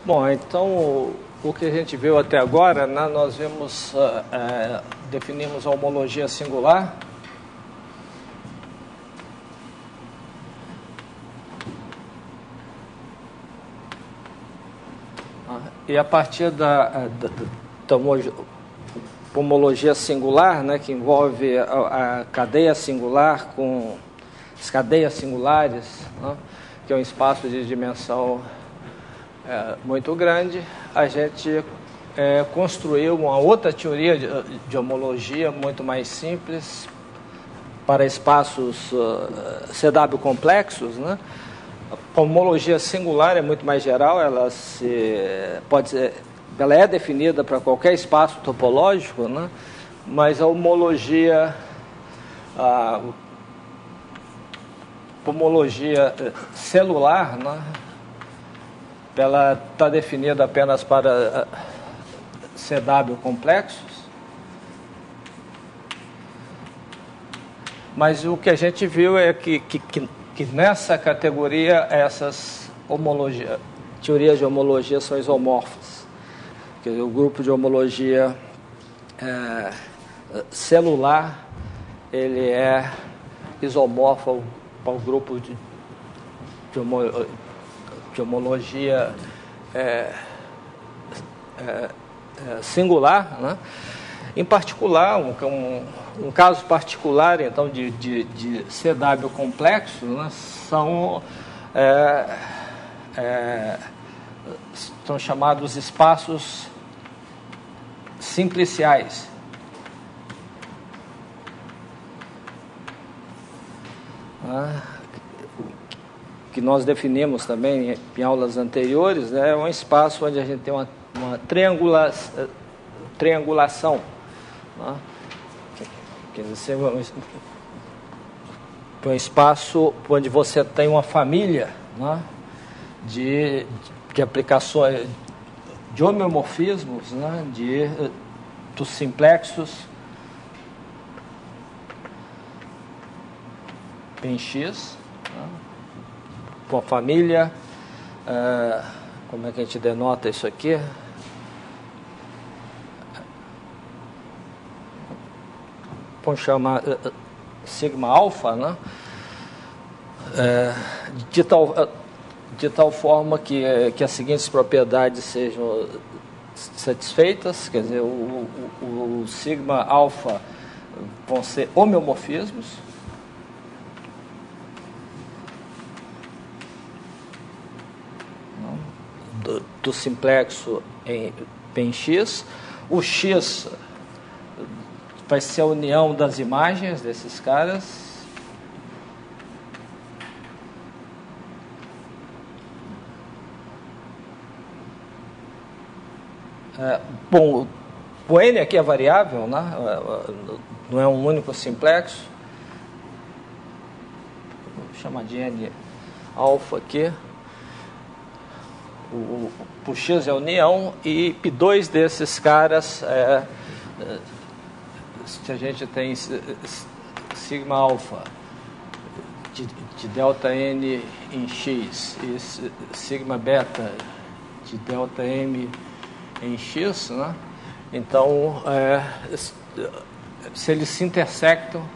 Bom, então o que a gente viu até agora, né, nós vimos, definimos a homologia singular. E a partir da homologia singular, né, que envolve a cadeia singular com as cadeias singulares, né, que é um espaço de dimensão muito grande, a gente construiu uma outra teoria de homologia muito mais simples para espaços CW complexos, né? A homologia singular é muito mais geral, ela é definida para qualquer espaço topológico, né? Mas a homologia celular, né? Ela está definida apenas para CW complexos, mas o que a gente viu é que nessa categoria essas teorias de homologia são isomorfas. Quer dizer, o grupo de homologia celular ele é isomorfo ao grupo de homologia singular, né? Em particular, um caso particular então de CW complexo, né, são chamados espaços simpliciais. Que nós definimos também em aulas anteriores, né, é um espaço onde a gente tem uma triangulação, né? Quer dizer, um espaço onde você tem uma família, né, de aplicações, de homeomorfismos, né, dos simplexos em X, né, com a família, como é que a gente denota isso aqui? Vamos chamar sigma alfa, né? De tal forma que as seguintes propriedades sejam satisfeitas, quer dizer, o sigma alfa vão ser homeomorfismos, do simplexo em X. O X vai ser a união das imagens desses caras. Bom, o N aqui é variável, né? Não é um único simplexo. Vou chamar de N alfa aqui. O X é a união e P2 desses caras se a gente tem sigma alfa de delta N em X e sigma beta de delta M em X, né? Então, se eles se intersectam,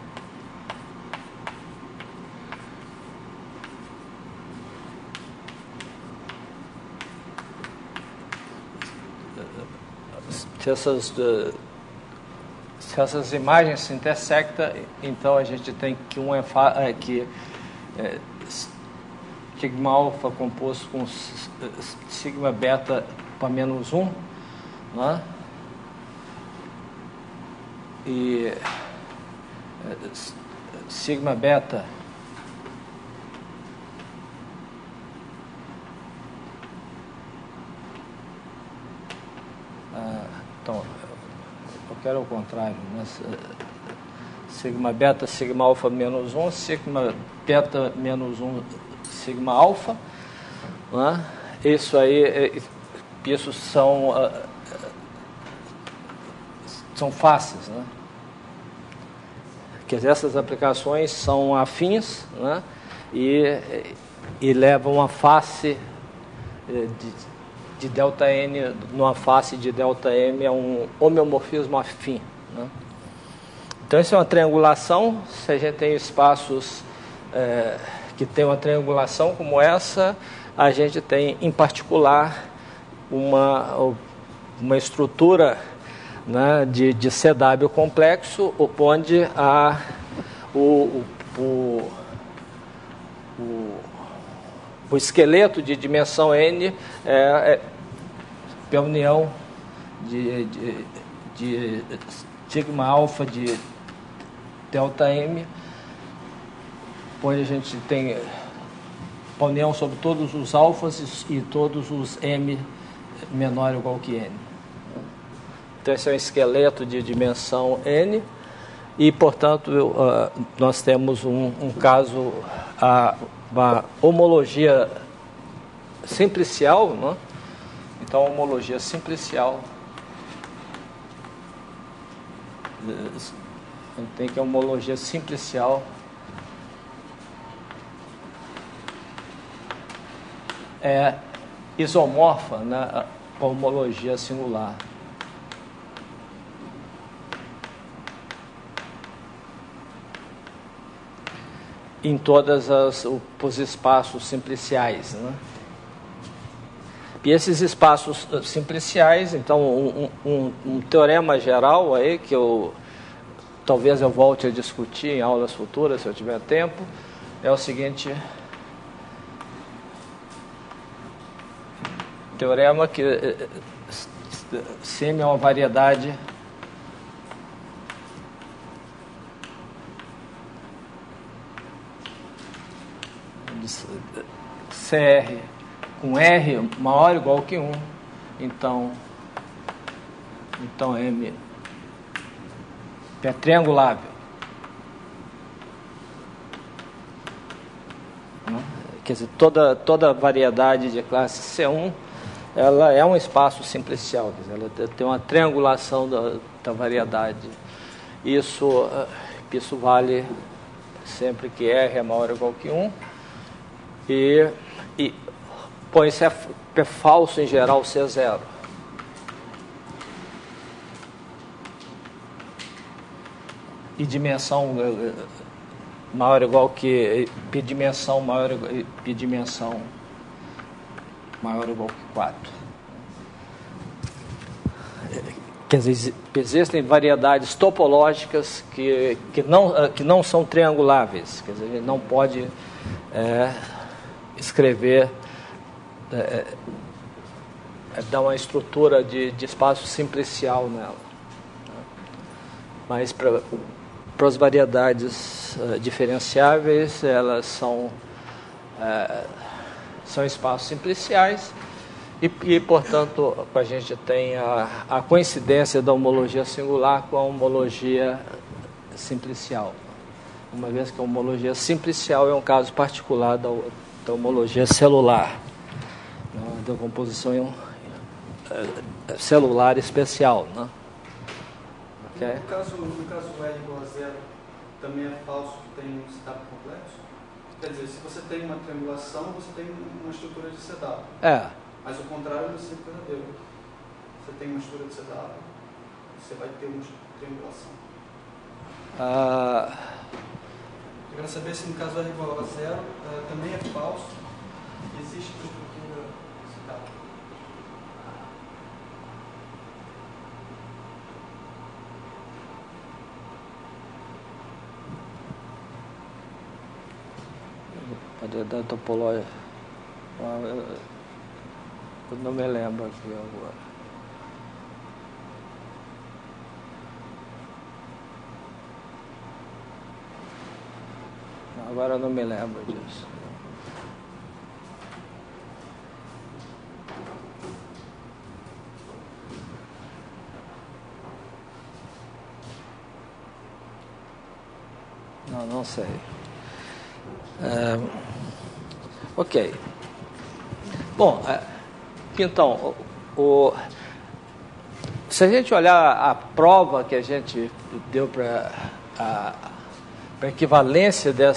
se essas imagens se intersectam, então a gente tem que sigma alfa composto com sigma beta para menos 1, né? E sigma beta então eu quero o contrário, né? Sigma beta, sigma alfa menos 1, sigma beta menos 1, sigma alfa, né? Isso são faces, né? Quer dizer, essas aplicações são afins, né? E levam a face de ΔN numa face de ΔM é um homeomorfismo afim, né? Então, isso é uma triangulação. Se a gente tem espaços que tem uma triangulação como essa, a gente tem, em particular, uma estrutura, né, de CW complexo, onde o esqueleto de dimensão N é a união de sigma alfa de ΔM, onde a gente tem a união sobre todos os alfas e todos os M menor ou igual que N. Então, esse é um esqueleto de dimensão N e, portanto, nós temos um caso, uma homologia simplicial, né? Então, a homologia simplicial tem que a homologia simplicial é isomorfa, né, a homologia singular. Em todos os espaços simpliciais, né? E esses espaços simpliciais, então, um teorema geral aí, que talvez eu volte a discutir em aulas futuras, se eu tiver tempo, é o seguinte: teorema que CM é uma variedade CR com R maior ou igual que 1, então M é triangulável. Quer dizer, toda variedade de classe C1, ela é um espaço simplicial, quer dizer, ela tem uma triangulação da variedade. Isso vale sempre que R é maior ou igual que 1. Bom, isso é falso em geral C0. E dimensão maior ou igual que πdimensão maior ou igual que 4. Quer dizer, existem variedades topológicas que não são trianguláveis. Quer dizer, a gente não pode escrever, dar uma estrutura de espaço simplicial nela. Mas para as variedades diferenciáveis, elas são espaços simpliciais e, portanto, a gente tem a coincidência da homologia singular com a homologia simplicial. Uma vez que a homologia simplicial é um caso particular da homologia celular, da composição celular especial, né? Okay. No caso R igual a zero, também é falso que tem um CW complexo? Quer dizer, se você tem uma triangulação, você tem uma estrutura de CW. Mas o contrário é sempre verdadeiro. Você tem uma estrutura de CW, você vai ter uma triangulação. Eu quero saber se no caso R igual a zero também é falso, existe uma estrutura CW. Da topologia, eu não me lembro aqui agora. Agora eu não me lembro disso. Não sei. Ok. Bom, então, se a gente olhar a prova que a gente deu para a equivalência da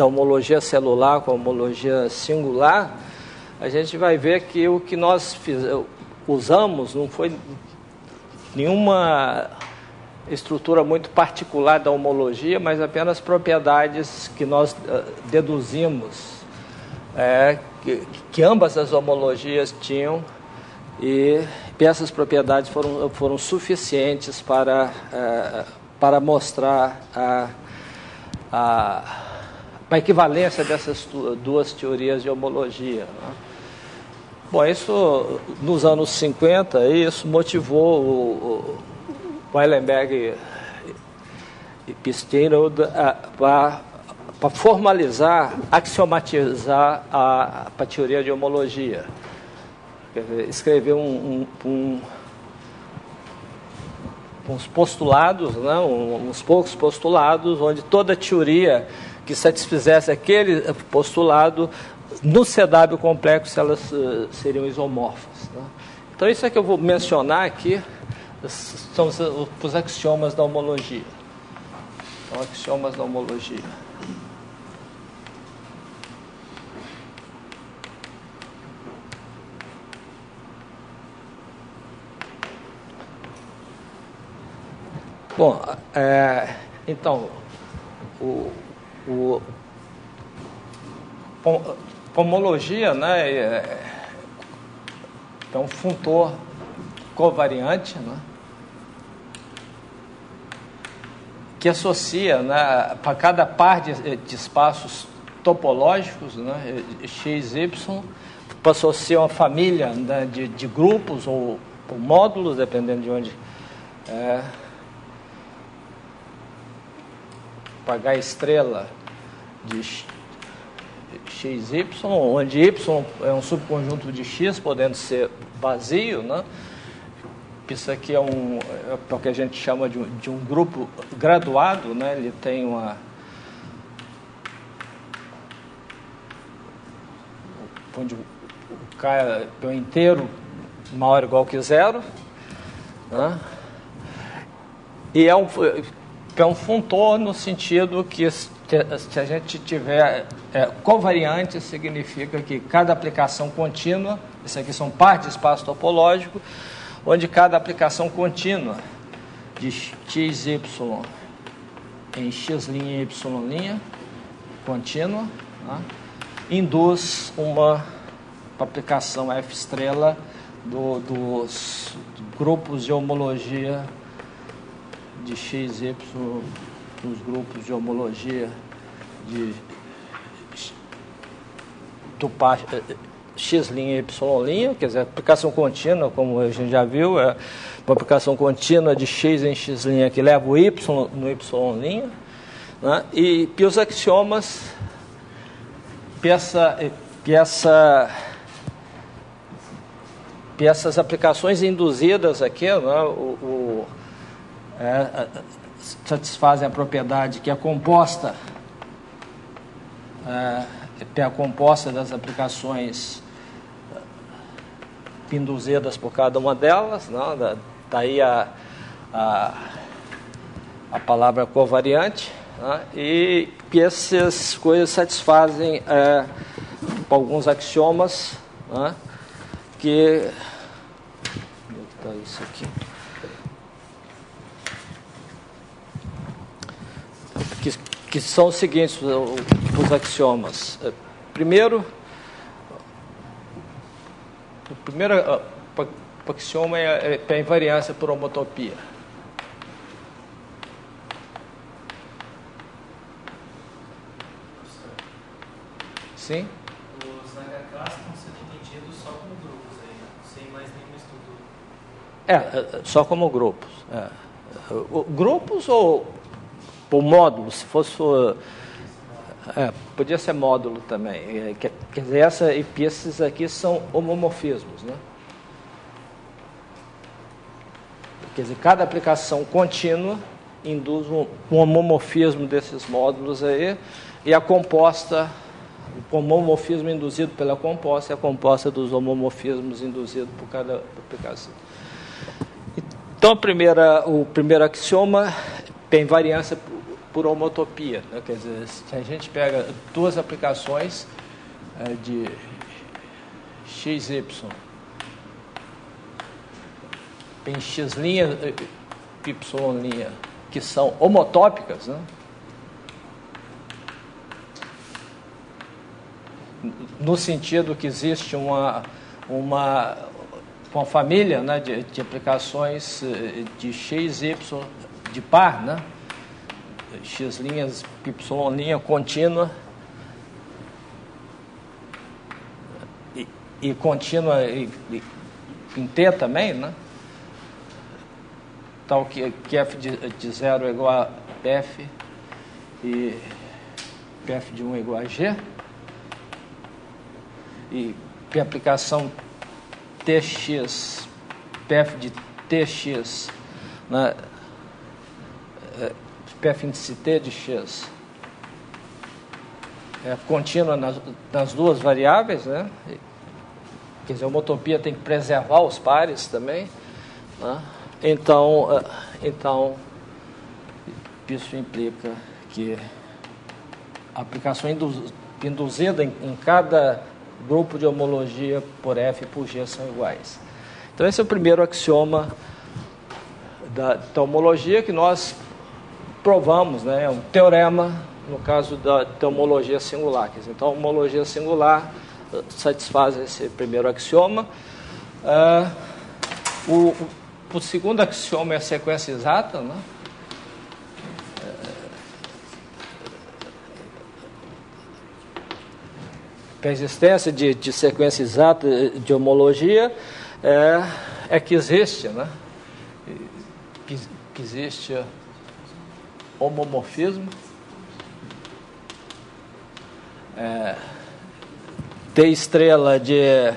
homologia celular com a homologia singular, a gente vai ver que o que nós usamos não foi nenhuma estrutura muito particular da homologia, mas apenas propriedades que nós deduzimos que ambas as homologias tinham, e essas propriedades foram suficientes para mostrar a equivalência dessas duas teorias de homologia, né? Bom, isso nos anos 50, isso motivou o Weilenberg e Pistino para formalizar, axiomatizar a teoria de homologia. Quer dizer, escrever uns postulados, né, uns poucos postulados, onde toda teoria que satisfizesse aquele postulado, no CW complexo, elas seriam isomorfas, né? Então, isso é que eu vou mencionar aqui, são os axiomas da homologia. Então, axiomas da homologia. Bom, então, homologia, né, é um funtor covariante, né, que associa, né, para cada par de espaços topológicos, né, x, y, associa uma família, né, de grupos ou módulos, dependendo de onde pagar estrela de XY, onde Y é um subconjunto de X, podendo ser vazio, né? Isso aqui é o que a gente chama de um grupo graduado, né? Ele tem onde o K é um inteiro maior ou igual que zero, né? E é um funtor no sentido que se a gente tiver covariante, significa que cada aplicação contínua, isso aqui são partes de espaço topológico, onde cada aplicação contínua de XY em X' e Y' contínua, né, induz uma aplicação F estrela dos grupos de homologia de x, y, nos grupos de homologia do par x' e y', quer dizer, aplicação contínua, como a gente já viu, é uma aplicação contínua de x em x' que leva o y no y', né? E os axiomas, essas aplicações induzidas aqui, né, satisfazem a propriedade que é composta, a composta das aplicações induzidas por cada uma delas, né? Daí a palavra covariante, né? E essas coisas satisfazem alguns axiomas, né? Que está isso aqui? Que são os seguintes, os axiomas. Primeiro, o primeiro axioma é a invariância por homotopia. Sim? Os HK estão sendo entendidos só como grupos aí, sem mais nenhuma estrutura. Só como grupos. Grupos ou módulos, se fosse... podia ser módulo também. Quer dizer, esses aqui são homomorfismos, né? Quer dizer, cada aplicação contínua induz um homomorfismo desses módulos aí, e a composta, o homomorfismo induzido pela composta é a composta dos homomorfismos induzidos por cada aplicação. Então, o primeiro axioma tem invariância por homotopia, né? Quer dizer, se a gente pega duas aplicações de XY em X', Y', que são homotópicas, né? No sentido que existe uma família, né, de aplicações de X, Y, de par, né? X', Y' contínua e contínua em T também, né? Tal que f de 0 é igual a Pf e Pf de 1 é igual a G, e P aplicação Tx, Pf de Tx, né? Pf índice T de x é contínua nas duas variáveis, né? Quer dizer, a homotopia tem que preservar os pares também, né? Então, isso implica que a aplicação induzida em cada grupo de homologia por F e por G são iguais. Então, esse é o primeiro axioma da homologia que nós provamos, né? É um teorema no caso da homologia singular. Quer dizer, então, a homologia singular satisfaz esse primeiro axioma. O segundo axioma é a sequência exata, né? A existência de sequência exata de homologia é que existe, né? Que existe homomorfismo, T estrela de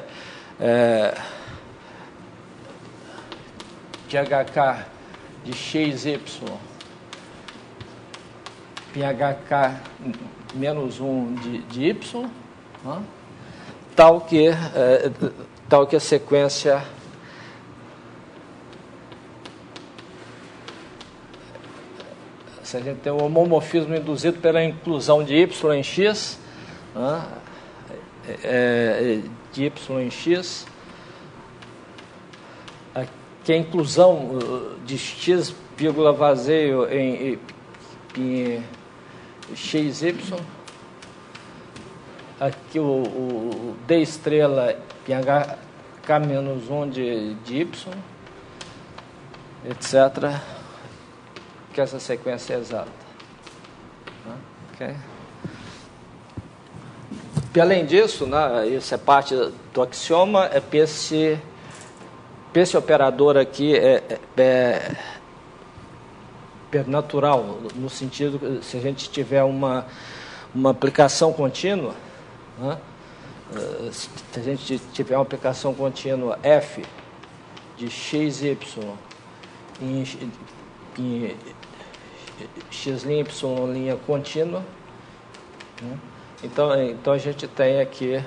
HK de XY em HK menos 1 de Y, né? tal que a sequência se a gente tem um homomorfismo induzido pela inclusão de Y em X, né? De Y em X, que a inclusão de X, vazio em XY, aqui o D estrela em HK menos 1 de Y, etc., que essa sequência é exata. Okay? E além disso, né, isso é parte do axioma, esse operador aqui é natural, no sentido que se a gente tiver uma aplicação contínua, né, se a gente tiver uma aplicação contínua f de XY em X', Y' contínua, né, então a gente tem aqui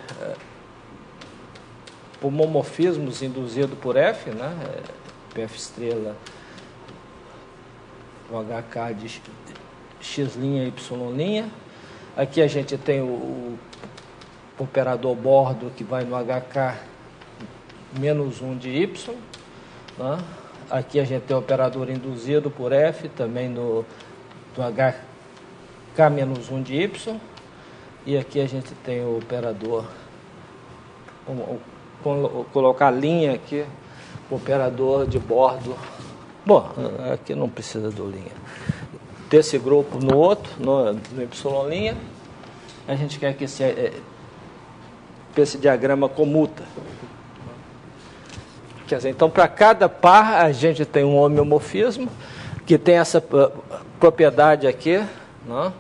homomorfismos induzidos por F, né? Pf estrela, o HK de X', Y'. Aqui a gente tem o operador bordo que vai no HK menos 1 de Y, né? Aqui a gente tem o operador induzido por F, também do HK menos 1 de Y. E aqui a gente tem o operador, colocar a linha aqui, o operador de bordo. Bom, aqui não precisa do linha. Desse grupo no outro, no Y', a gente quer que esse diagrama comuta. Quer dizer, então, para cada par, a gente tem um homeomorfismo que tem essa propriedade aqui, né,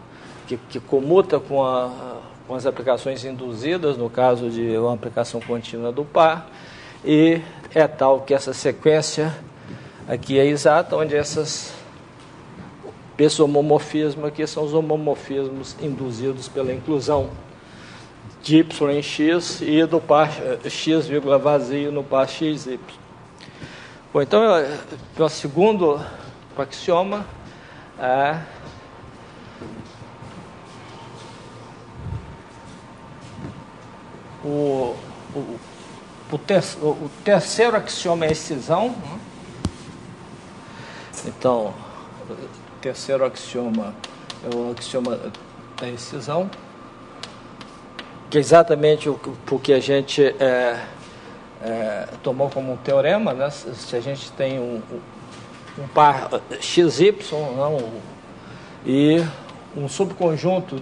que comuta com as aplicações induzidas, no caso de uma aplicação contínua do par, e é tal que essa sequência aqui é exata, onde esse homomorfismo aqui são os homomorfismos induzidos pela inclusão de Y em X e do par X, vazio no par XY. Bom, então, o segundo axioma é o terceiro axioma é excisão. Então, o terceiro axioma é o axioma da excisão, que é exatamente o que a gente tomou como um teorema, né? Se a gente tem um par XY, não, e um subconjunto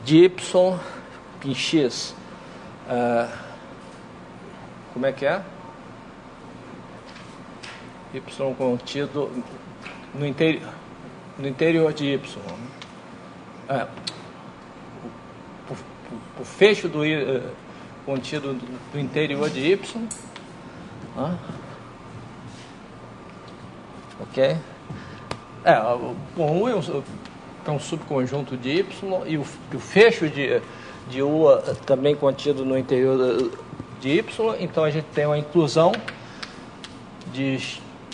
de Y em X, como é que é? Y contido no interior de Y. O fecho do contido no interior de Y. Ok? O U é um subconjunto de Y e o fecho de U também contido no interior de Y. Então a gente tem uma inclusão de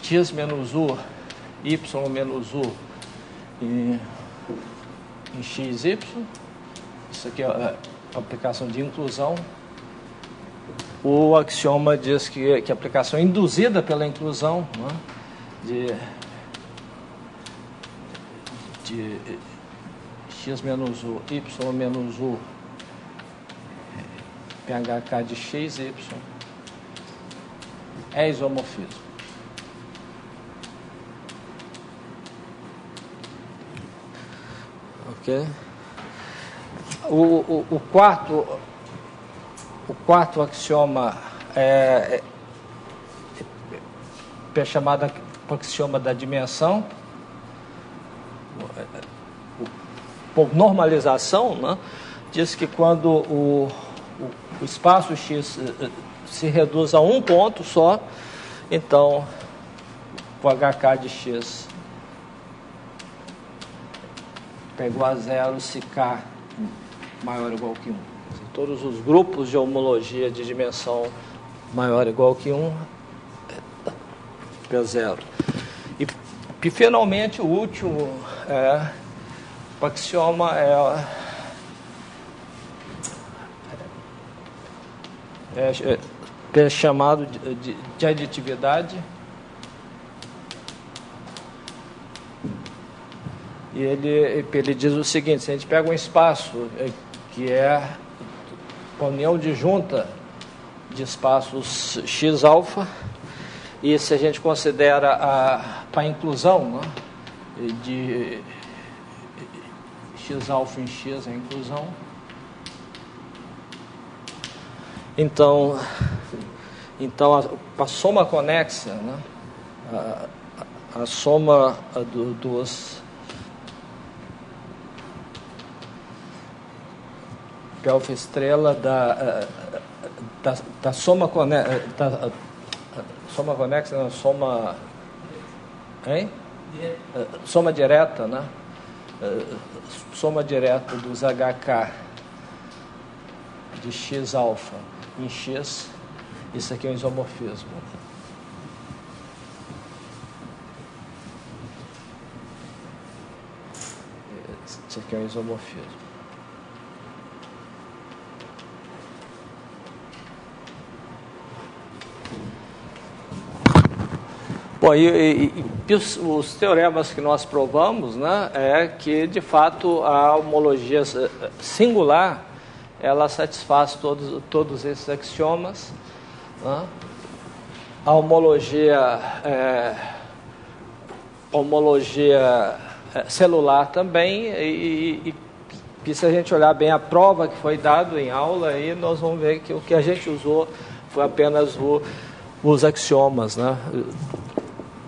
X menos U, Y menos U em XY. Isso aqui é a aplicação de inclusão. O axioma diz que a aplicação induzida pela inclusão, né, de X menos U, Y menos U, PHK de XY, é isomorfismo. Ok? O quarto axioma é chamado axioma da dimensão. Por normalização, né, diz que quando o espaço X se reduz a um ponto só, então o HK de X é igual a zero se K maior ou igual que 1. Todos os grupos de homologia de dimensão maior ou igual que 1 é zero. E finalmente o último axioma é chamado de aditividade. E ele diz o seguinte: se a gente pega um espaço que é a união disjunta de espaços x-alfa, e se a gente considera a inclusão, né, de x-alfa em x, a inclusão, então a soma conexa, né, a soma dos alfa estrela da soma conexa, soma direta, né? Soma direta dos HK de x alfa em x, isso aqui é um isomorfismo. Isso aqui é um isomorfismo. Bom, os teoremas que nós provamos, né, é que, de fato, a homologia singular, ela satisfaz todos esses axiomas, né? A homologia celular também, e se a gente olhar bem a prova que foi dada em aula, aí nós vamos ver que o que a gente usou foi apenas os axiomas, né?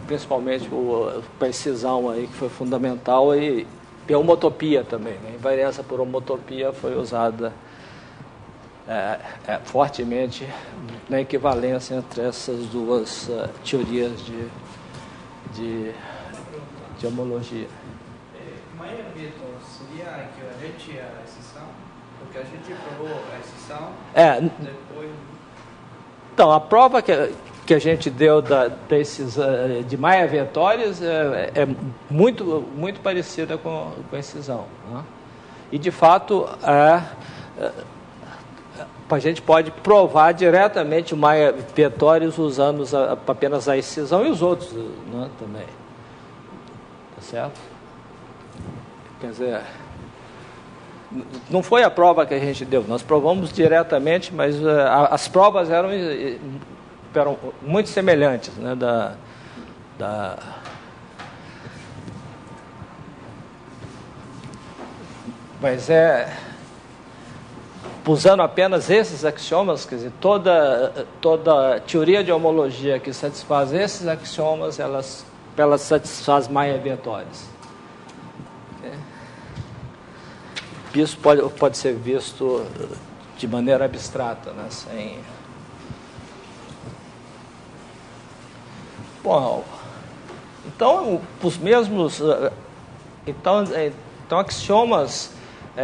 Principalmente a precisão aí, que foi fundamental, e a homotopia também, né? A invariância por homotopia foi usada fortemente na equivalência entre essas duas teorias de homologia. Maia Vitor, seria equivalente à exceção? Porque a gente provou a exceção depois... Então, a prova que a gente deu de Maia-Vetores é muito, muito parecida com a excisão, né? E, de fato, a gente pode provar diretamente o Maia Vetores usando apenas a excisão e os outros, né, também. Tá certo? Quer dizer, não foi a prova que a gente deu, nós provamos diretamente, mas as provas eram muito semelhantes, né, mas usando apenas esses axiomas, quer dizer, toda teoria de homologia que satisfaz esses axiomas, elas satisfaz Maia Vetores. Isso pode ser visto de maneira abstrata, né, sem... Bom, então os mesmos, então axiomas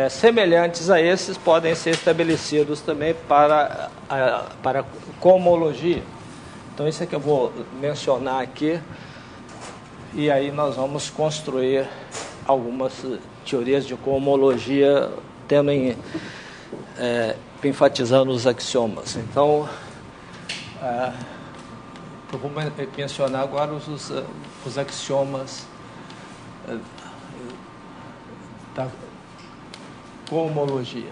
semelhantes a esses podem ser estabelecidos também para cohomologia. Então isso é que eu vou mencionar aqui, e aí nós vamos construir algumas teorias de cohomologia enfatizando os axiomas. Então, eu vou mencionar agora os axiomas da cohomologia.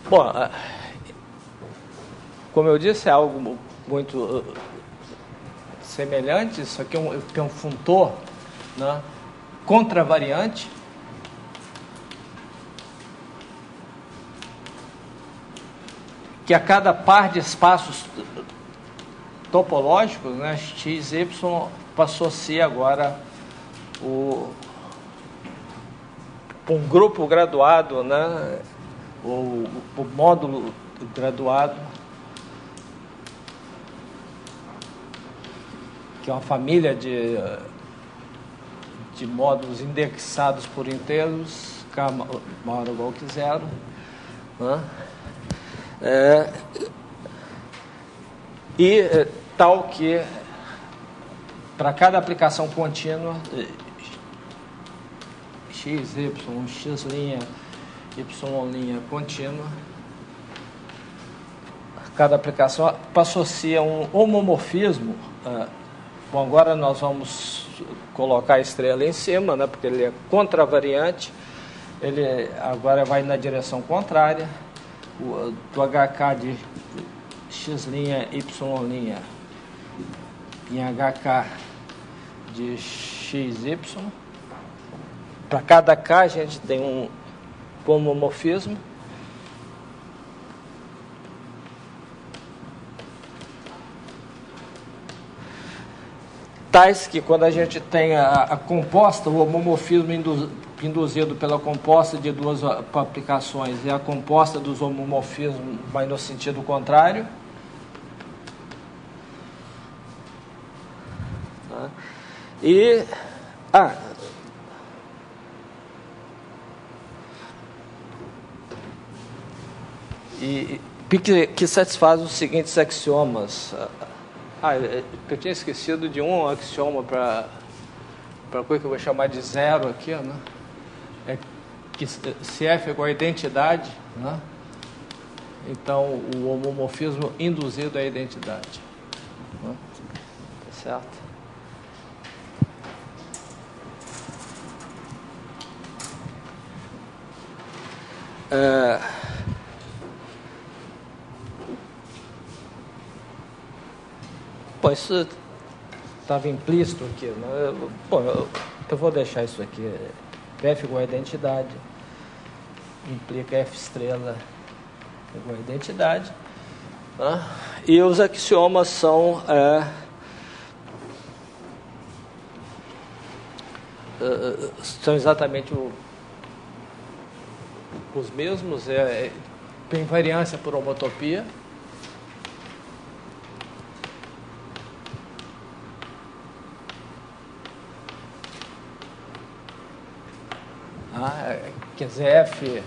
Bom, como eu disse, é algo muito semelhante. Isso aqui é um funtor, né, contravariante. Que a cada par de espaços topológicos, né, x, y, associa agora um grupo graduado, né, o módulo graduado, que é uma família de módulos indexados por inteiros, k maior ou igual que zero, né? Tal que para cada aplicação contínua x, y, x', y' contínua, cada aplicação associa um homomorfismo. Bom, agora nós vamos colocar a estrela em cima, né, porque ele é contravariante, ele agora vai na direção contrária, do HK de x', y' em HK de xy. Para cada K a gente tem um homomorfismo. Tais que quando a gente tem a composta, o homomorfismo induzido pela composta de duas aplicações e a composta dos homomorfismos vai no sentido contrário. Que satisfaz os seguintes axiomas. Eu tinha esquecido de um axioma para coisa que eu vou chamar de zero aqui, né? É que se F é igual a identidade, né? Então o homomorfismo induzido é a identidade, né? Tá certo? Bom, isso estava implícito aqui, né? Bom, eu vou deixar isso aqui. F igual a identidade implica F estrela igual a identidade, né? E os axiomas são exatamente os mesmos. Tem invariância por homotopia. Quer dizer, F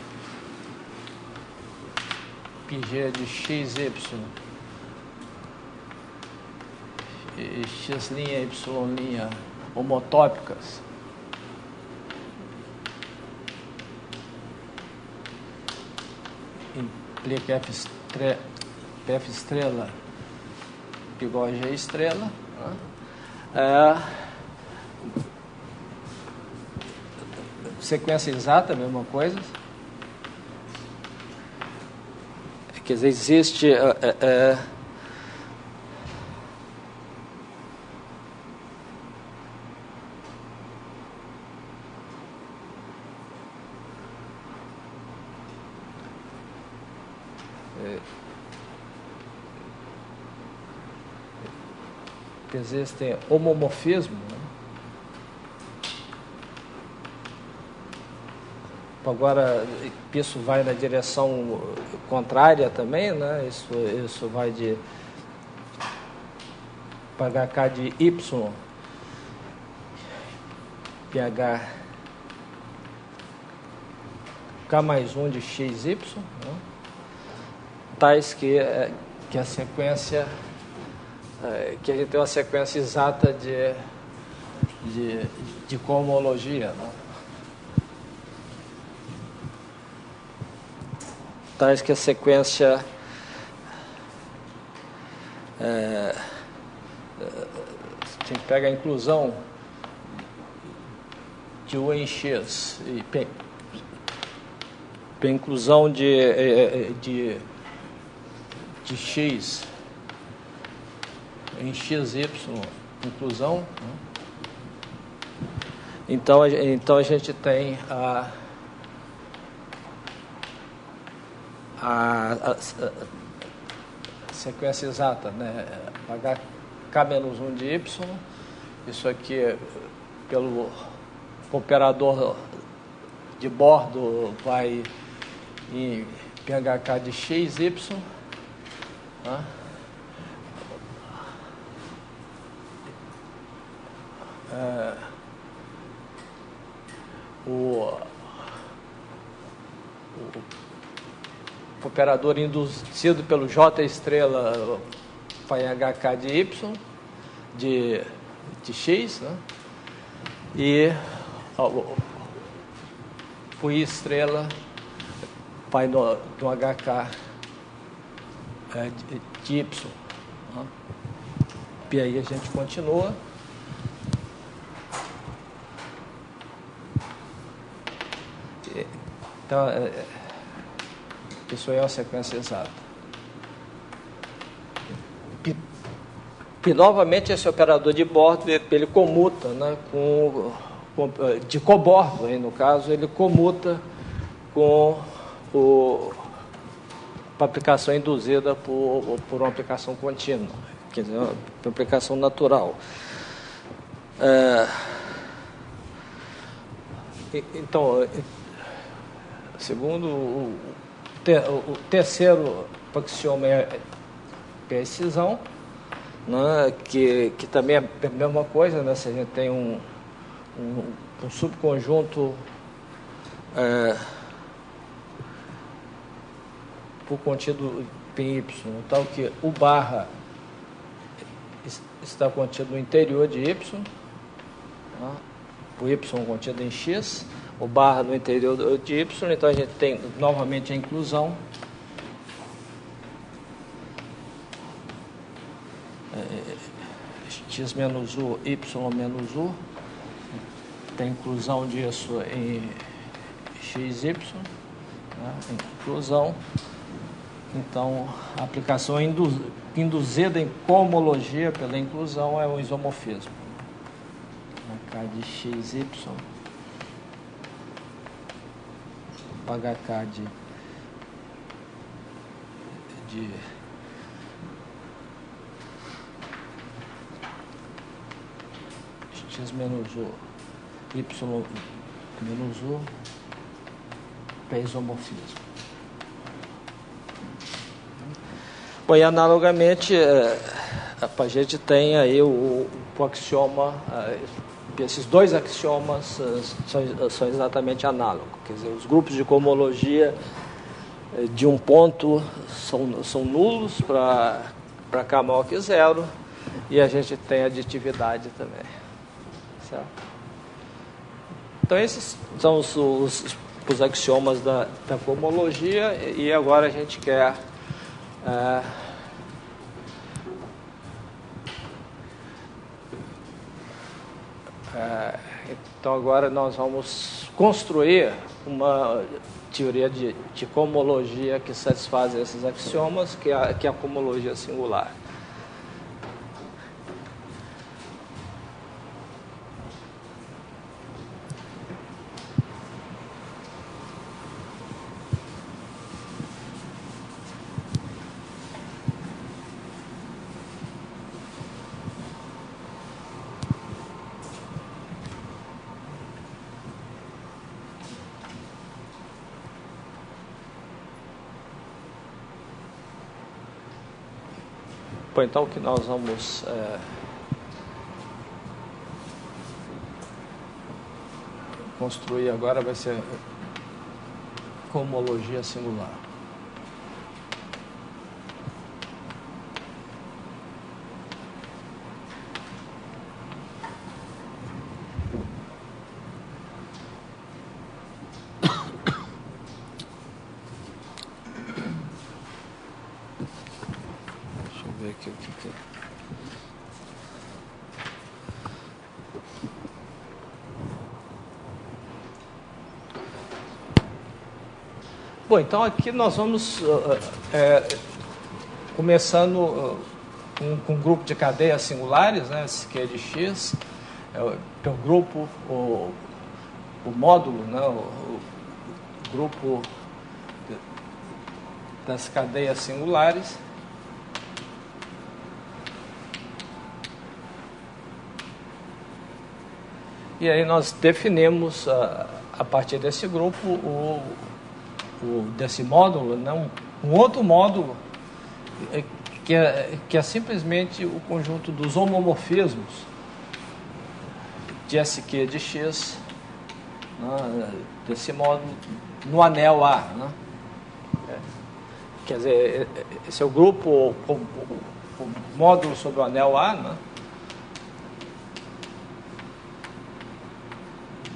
PG de x, y e x', y' homotópicas aplica F estrela igual a G estrela. Sequência exata, a mesma coisa. Quer dizer, existe existem homomorfismo, né? Agora, isso vai na direção contrária também, né? Isso vai de HK de Y, PH K mais 1 de XY, né? Tais que a sequência, que a gente tem uma sequência exata de cohomologia, né? Tais que a sequência a gente pega a inclusão de U em X e a inclusão de X em XY, inclusão, né? Então a gente tem a sequência exata, né? HK-1 de Y, isso aqui pelo operador de bordo vai em PHK de XY, né? O operador induzido pelo J estrela vai em HK de Y, de X, né? E o I estrela vai no HK de Y, né? E aí a gente continua. Então, isso aí é uma sequência exata. E novamente esse operador de bordo, ele comuta, né, de cobordo, aí no caso, ele comuta com a aplicação induzida por uma aplicação contínua, quer dizer, uma aplicação natural. Então, segundo o terceiro axioma é a excisão, né, que também é a mesma coisa, né? Se a gente tem um subconjunto por contido em Y, tal que o barra está contido no interior de Y, né? O Y contido em X, o barra no interior de Y, então a gente tem novamente a inclusão. X menos U, Y menos U, tem inclusão disso em XY, né? Inclusão. Então, a aplicação induzida em cohomologia pela inclusão é o isomorfismo. HK de XY, HK de X menos U, Y menos U, é isomorfismo. Bom, e analogamente, a gente tem aí o axioma, esses dois axiomas são exatamente análogos, quer dizer, os grupos de cohomologia de um ponto são nulos para K maior que zero, e a gente tem aditividade também. Certo? Então, esses são os os axiomas da cohomologia, e agora a gente quer então agora nós vamos construir uma teoria de cohomologia que satisfaz esses axiomas, que é a cohomologia singular. Então, o que nós vamos construir agora vai ser cohomologia singular. Bom, então aqui nós vamos começando com um grupo de cadeias singulares, né, esse que é de X, é o grupo, o módulo, né, o grupo das cadeias singulares. E aí nós definimos, a partir desse grupo, desse módulo, né, um outro módulo que é simplesmente o conjunto dos homomorfismos de SQ de X, né, desse módulo no anel A. Né? Quer dizer, esse é o grupo, o módulo sobre o anel A, né?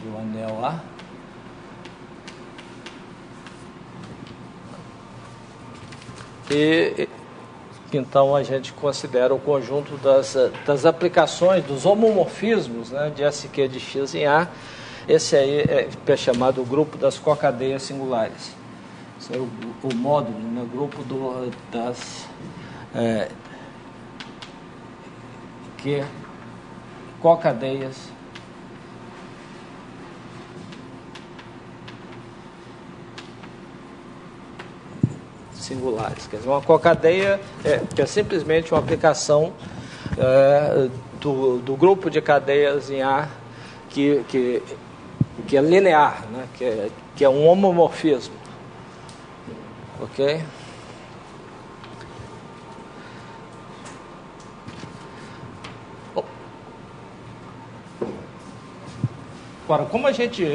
Do anel A. E então a gente considera o conjunto das aplicações, dos homomorfismos, né, de SQ de X em A. Esse aí é chamado grupo das cocadeias singulares. Esse é o módulo, né, o grupo das cocadeias singulares. Quer dizer, uma cocadeia é simplesmente uma aplicação do grupo de cadeias em A que é linear, né? que é um homomorfismo. Ok? Agora, como a gente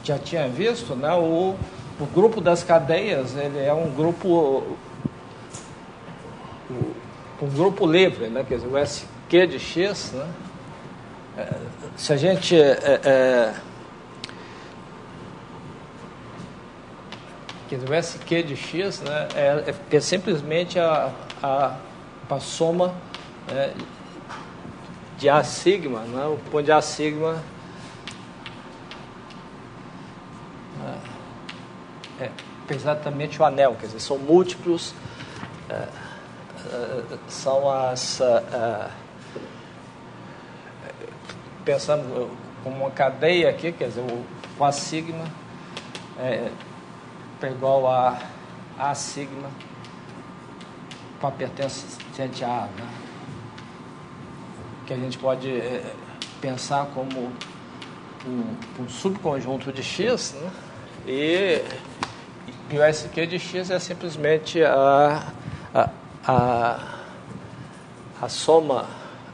já tinha visto, né, o grupo das cadeias, ele é um grupo livre, né? Quer dizer, o SQ de X, né? Se a gente quer dizer, o SQ de X, né, é simplesmente a soma de A sigma, né? O ponto de A sigma é exatamente o anel, quer dizer, são múltiplos, são as pensando como uma cadeia aqui, quer dizer, o A sigma é igual a A sigma com a pertencente a A, né? Que a gente pode pensar como um subconjunto de X, né? E o SQ de X é simplesmente a soma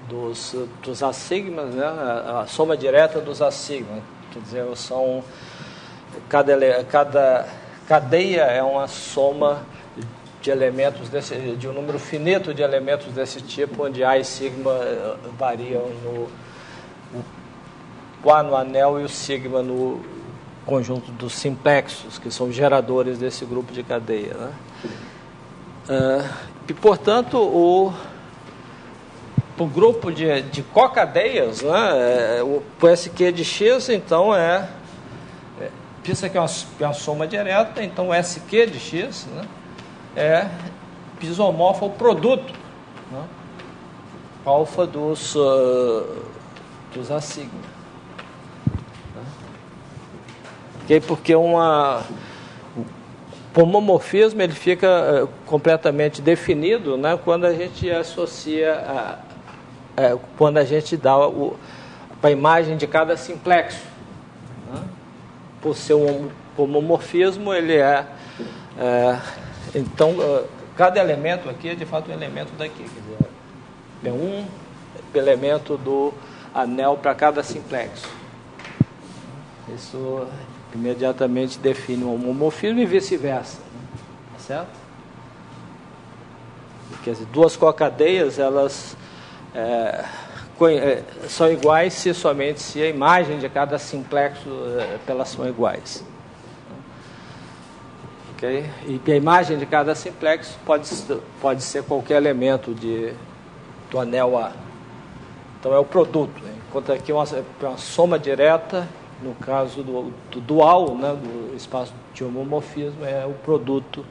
dos A sigmas, né? A soma direta dos A sigmas. Quer dizer, cada cadeia é uma soma de elementos de um número finito de elementos desse tipo, onde A e sigma variam o A no anel e o sigma no conjunto dos simplexos, que são geradores desse grupo de cadeia, né? E, portanto, o grupo de cocadeias, né, o SQ de X, então, isso aqui é uma soma direta, então o SQ de X, né, é isomorfo ao produto, né, alfa dos A sigma. Okay? Porque o homomorfismo ele fica completamente definido, né, quando a gente associa quando a gente dá a imagem de cada simplexo, né? Por ser um homomorfismo, ele então, cada elemento aqui é de fato um elemento daqui, quer dizer, é um elemento do anel para cada simplexo. Isso imediatamente define o homomorfismo e vice-versa, né? Tá certo? Quer dizer, duas cocadeias, elas são iguais somente se a imagem de cada simplexo elas são iguais. Okay? E a imagem de cada simplexo pode ser qualquer elemento do anel A. Então é o produto. Né? Enquanto aqui é uma soma direta, no caso do dual, né, do espaço de homomorfismo, é o produto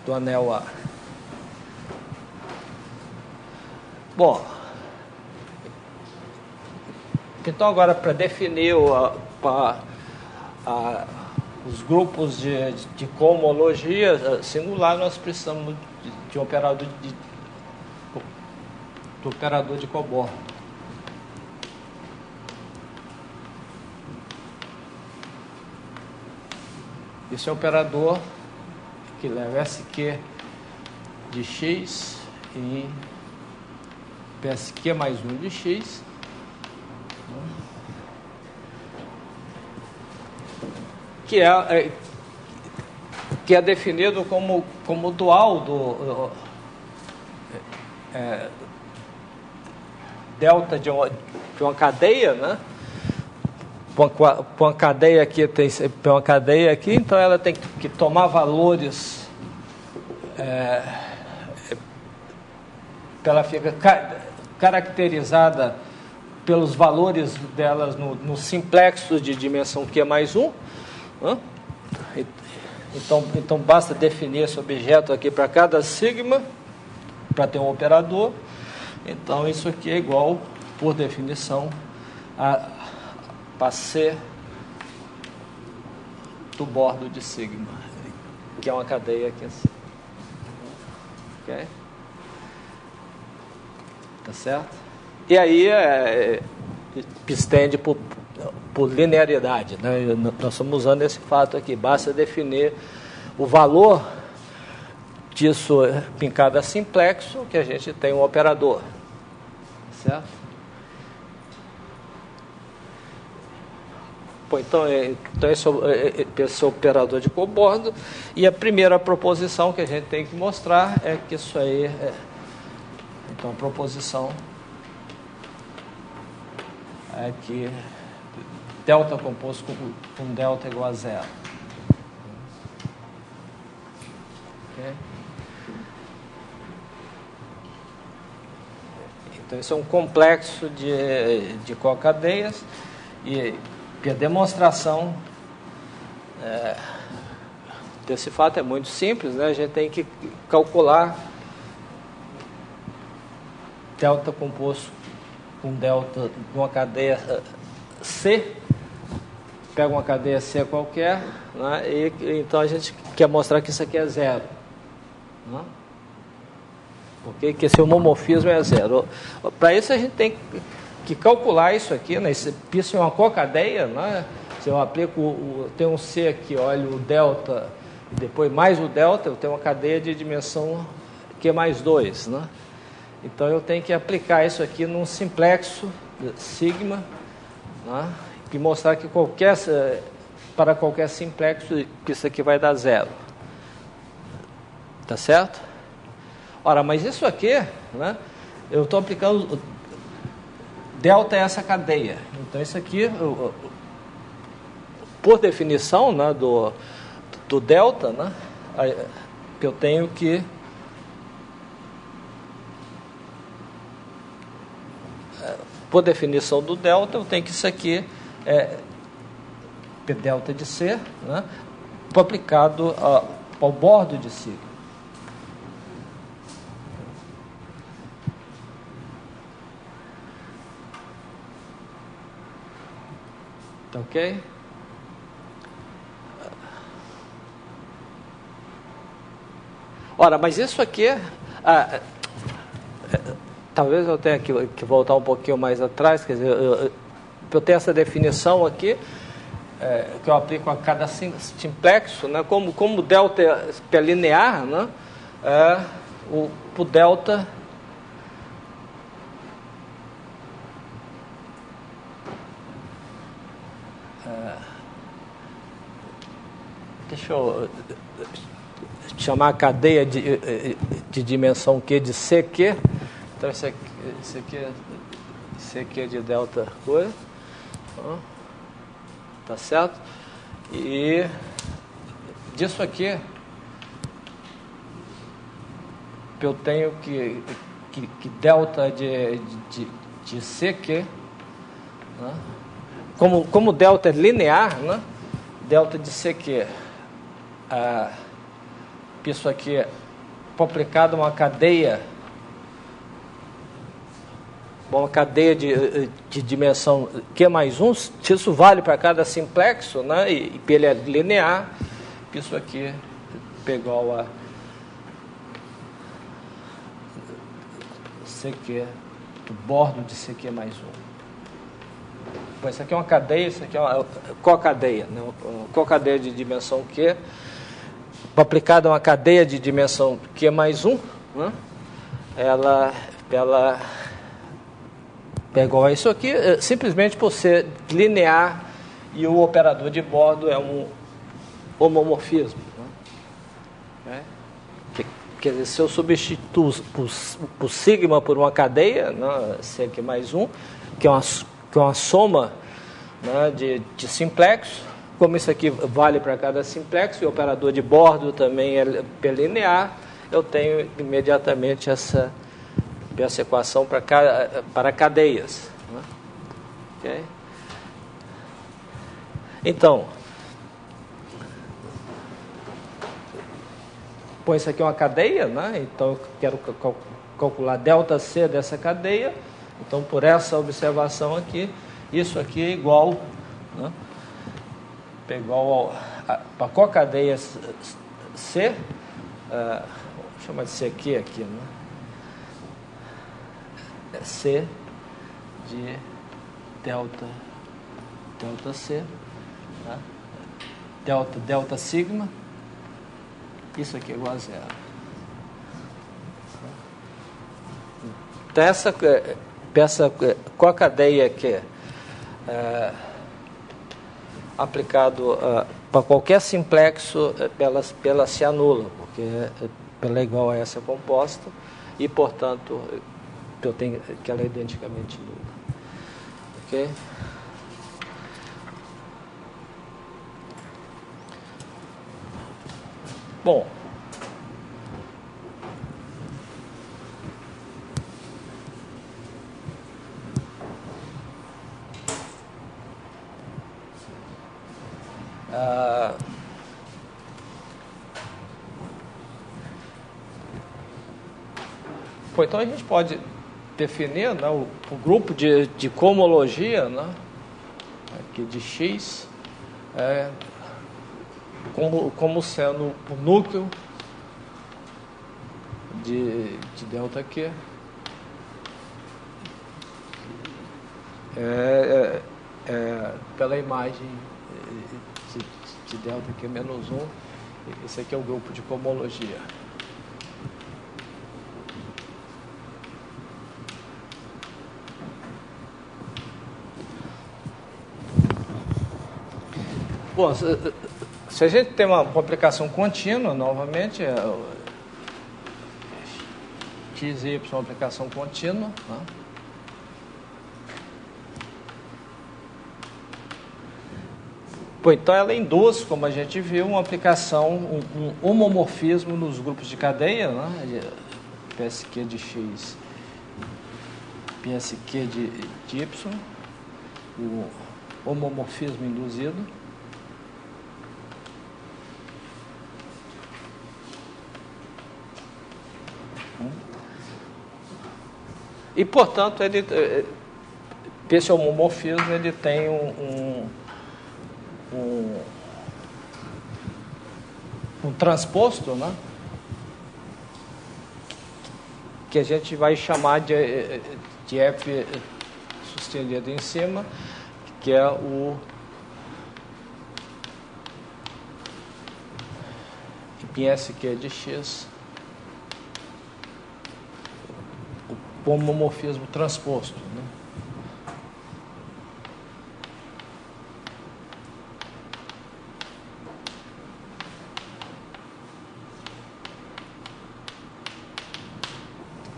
do anel A. Bom, então agora para definir os grupos de cohomologia singular, nós precisamos de um operador do operador de Coburn. Esse é o operador que leva SQ de X em PSQ mais 1 de X, que é definido como dual do delta de uma cadeia, né? Uma cadeia aqui tem uma cadeia aqui, então ela tem que tomar valores, ela fica caracterizada pelos valores delas no simplexo de dimensão Q mais 1, né? Então basta definir esse objeto aqui para cada sigma para ter um operador. Então isso aqui é igual, por definição, a C do bordo de sigma, que é uma cadeia aqui assim. Ok? Tá certo? E aí estende por linearidade, né? Nós estamos usando esse fato aqui. Basta definir o valor disso em cada simplexo que a gente tem um operador. Certo? Bom, então esse é o operador de Coburn, e a primeira proposição que a gente tem que mostrar é que isso aí então a proposição é que delta composto com delta igual a zero. Okay? Então isso é um complexo de cocadeias, e a demonstração desse fato é muito simples, né? A gente tem que calcular delta composto com delta de uma cadeia C, pega uma cadeia C qualquer, né? E então a gente quer mostrar que isso aqui é zero, né? Porque que esse homomorfismo é zero. Para isso a gente tem que calcular isso aqui, né? Isso é uma cocadeia, né? Se eu aplico tem um C aqui, olha o delta, depois mais o delta, eu tenho uma cadeia de dimensão Q mais 2, né? Então eu tenho que aplicar isso aqui num simplexo sigma, né? E mostrar que para qualquer simplexo que isso aqui vai dar zero. Tá certo? Ora, mas isso aqui, né? Eu estou aplicando delta é essa cadeia. Então isso aqui, por definição, né, do delta, né, eu tenho que por definição do delta, eu tenho que isso aqui P delta de C, né, aplicado ao bordo de sigma. Tá ok? Ora, mas isso aqui talvez eu tenha que voltar um pouquinho mais atrás, quer dizer, eu tenho essa definição aqui, que eu aplico a cada simplexo, né? Como o delta é linear, né? O delta deixa eu chamar a cadeia de dimensão Q de CQ. Então, esse aqui é de delta coisa. Tá certo? E disso aqui, eu tenho que delta de CQ, né? Como delta é linear, né? Delta de CQ. Isso aqui aplicado a uma cadeia de dimensão Q mais 1, se isso vale para cada simplexo, né, e ele é linear, isso aqui é igual a CQ, do bordo de CQ mais 1. Bom, isso aqui é uma cadeia, isso aqui é uma cocadeia, né, uma cocadeia de dimensão Q, aplicada a uma cadeia de dimensão Q mais 1, né, ela é igual a isso aqui, simplesmente por ser linear e o operador de bordo é um homomorfismo. Né? Quer dizer, se eu substituo o sigma por uma cadeia, né, CQ mais 1, que é uma soma, né, de simplexos, como isso aqui vale para cada simplexo e o operador de bordo também é linear, eu tenho imediatamente essa equação para cadeias. Né? Okay? Então, isso aqui é uma cadeia, né? Então eu quero calcular ΔC dessa cadeia. Então, por essa observação aqui, isso aqui é igual, né? Igual para a cocadeia C, vou chamar de CQ aqui, né? C de delta C, tá? delta sigma, isso aqui é igual a zero. Então essa cocadeia aqui aplicado para qualquer simplexo, ela se anula, porque ela é igual a essa composta e, portanto, eu tenho que ela é identicamente nula. Ok? Bom, então a gente pode definir, né, o grupo de cohomologia, né, aqui de X, como sendo o núcleo de delta Q pela imagem de delta Q menos 1. Esse aqui é o grupo de cohomologia. Bom, se a gente tem uma aplicação contínua, novamente, x e y é uma aplicação contínua, né? Bom, então ela induz, como a gente viu, uma aplicação, um homomorfismo nos grupos de cadeia, né? PSQ de X, PSQ de Y, o homomorfismo induzido. E, portanto, esse homomorfismo ele tem um transposto, né, que a gente vai chamar de F sustenido em cima, que é o PSQ de X, o homomorfismo transposto, né?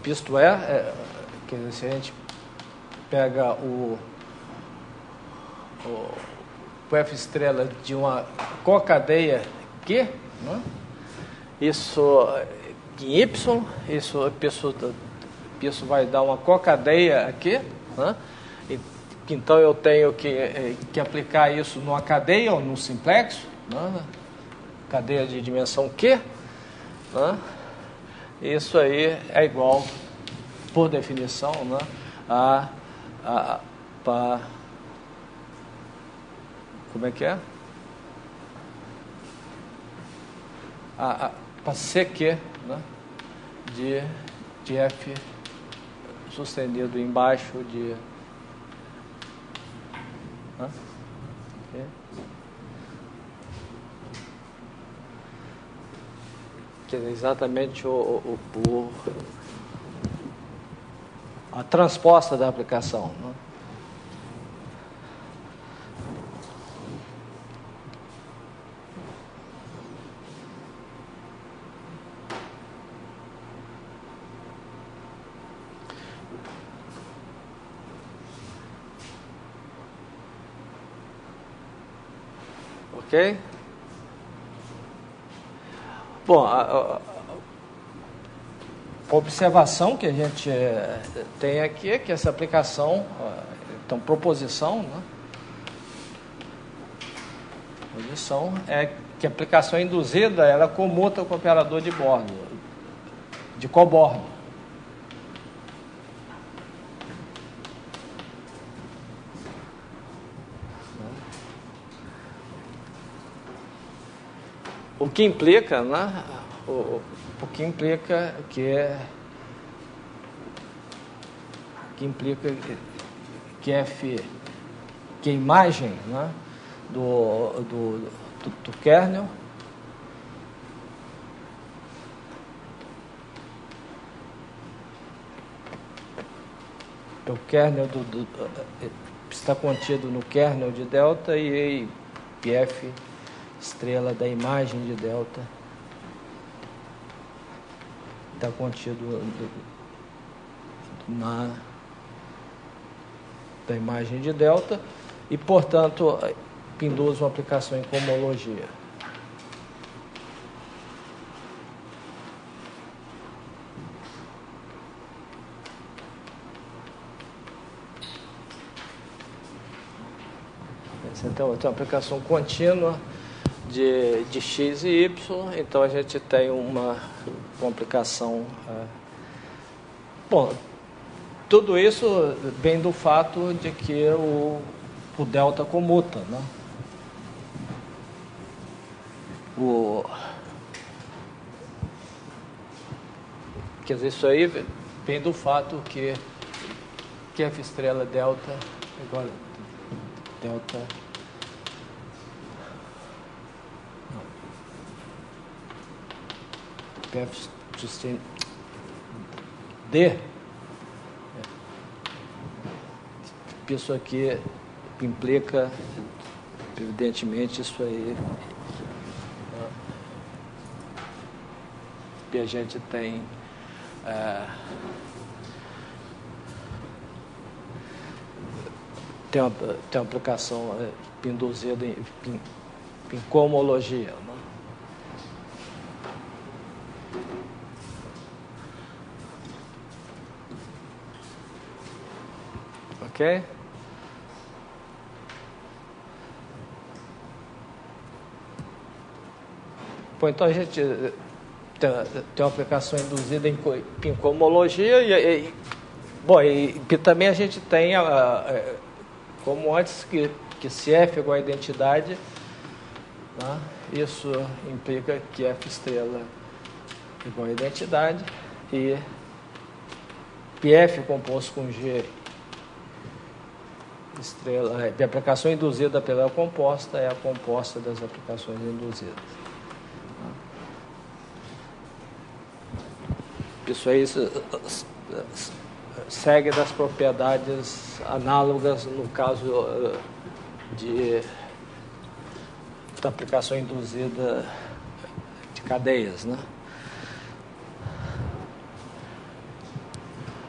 Isto quer dizer, se a gente pega o F estrela de uma cocadeia Q, né? Isso em Y, isso vai dar uma cocadeia aqui, né? Então eu tenho que aplicar isso numa cadeia ou num simplexo, né? Cadeia de dimensão Q, né? Isso aí é igual, por definição, né, como é que é? Para CQ, né, de F sustenido embaixo de... Né? Okay. Que é exatamente a transposta da aplicação, né? Ok? Bom, a observação que a gente tem aqui é que essa aplicação, então proposição, né? Proposição é que a aplicação induzida ela comuta com o operador de bordo, de cobordo. O que implica, né? O que implica que F, que a imagem, né, do kernel o kernel está contido no kernel de delta e F estrela da imagem de delta está contido da imagem de delta e, portanto, induz uma aplicação em cohomologia. Então, tem uma aplicação contínua de X e Y, então a gente tem uma aplicação... Bom, tudo isso vem do fato de que o delta comuta, né? Quer dizer, isso aí vem do fato que F estrela delta é igual a delta... F sustenido D, isso aqui implica, evidentemente, isso aí, que a gente tem tem uma aplicação induzida em cohomologia, né? Ok? Bom, então a gente tem uma aplicação induzida em cohomologia e também a gente tem, como antes, que se F é igual a identidade, né, isso implica que F estrela é igual a identidade e F composto com G estrela, a aplicação induzida pela composta é a composta das aplicações induzidas. Isso aí segue das propriedades análogas no caso da aplicação induzida de cadeias, né?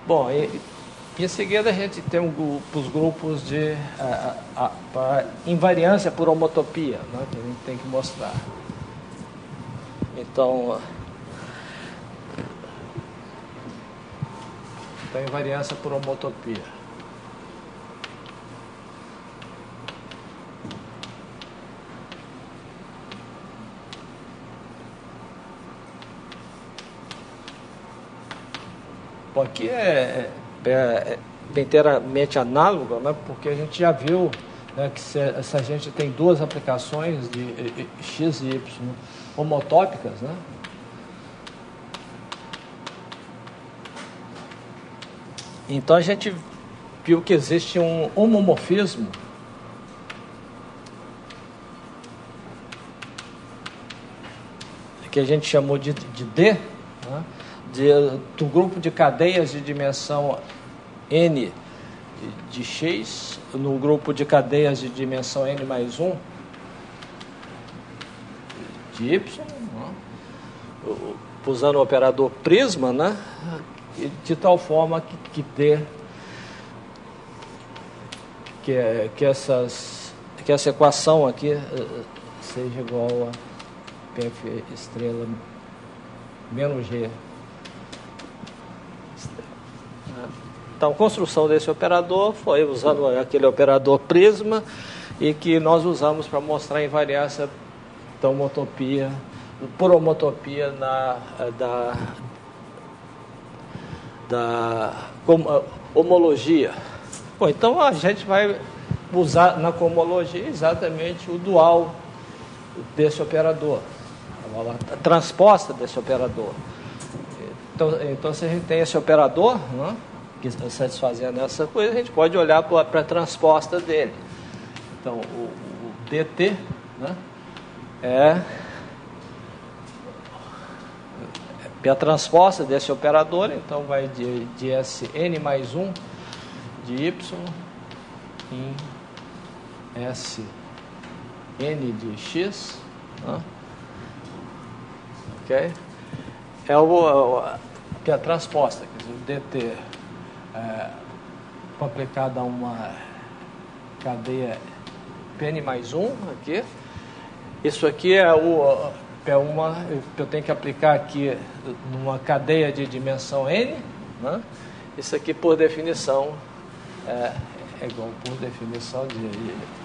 Bom, em seguida a gente tem os grupos de invariância por homotopia, né, que a gente tem que mostrar. Então, invariância por homotopia. Bom, aqui é inteiramente análogo, né, porque a gente já viu, né, que se a gente tem duas aplicações de x e y homotópicas, né, então a gente viu que existe um homomorfismo que a gente chamou de D, né, do grupo de cadeias de dimensão n de x no grupo de cadeias de dimensão n mais 1 de y, né, usando o operador prisma, né, de tal forma que essa equação aqui seja igual a PF estrela menos G. Então, a construção desse operador foi usando aquele operador prisma e que nós usamos para mostrar a invariância da homotopia, por homotopia da homologia. Bom, então a gente vai usar na cohomologia exatamente o dual desse operador, a transposta desse operador. Então se a gente tem esse operador, né, que está satisfazendo essa coisa, a gente pode olhar para a transposta dele. Então o dt, né, é a transposta desse operador, então vai de Sn mais 1 de y em Sn de x, né? Ok? Que é a transposta, quer dizer, o dt aplicado a uma cadeia Pn mais 1 aqui. Isso aqui eu tenho que aplicar aqui numa cadeia de dimensão n, né? Isso aqui, por definição, é igual, por definição,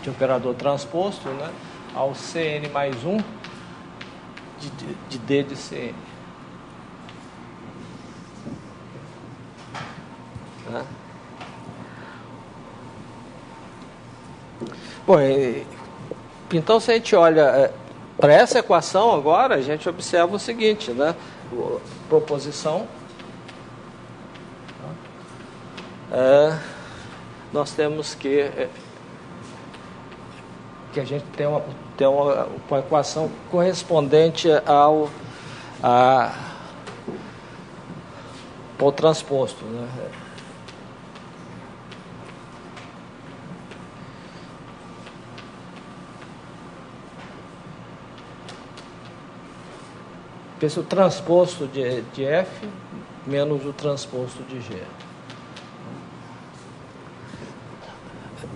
de operador transposto, né, ao Cn mais 1 de D de Cn. Né? Bom, então se a gente olha para essa equação agora, a gente observa o seguinte, né? Proposição. Nós temos que a gente tem uma equação correspondente ao transposto, né? Pensa o transposto de F menos o transposto de G.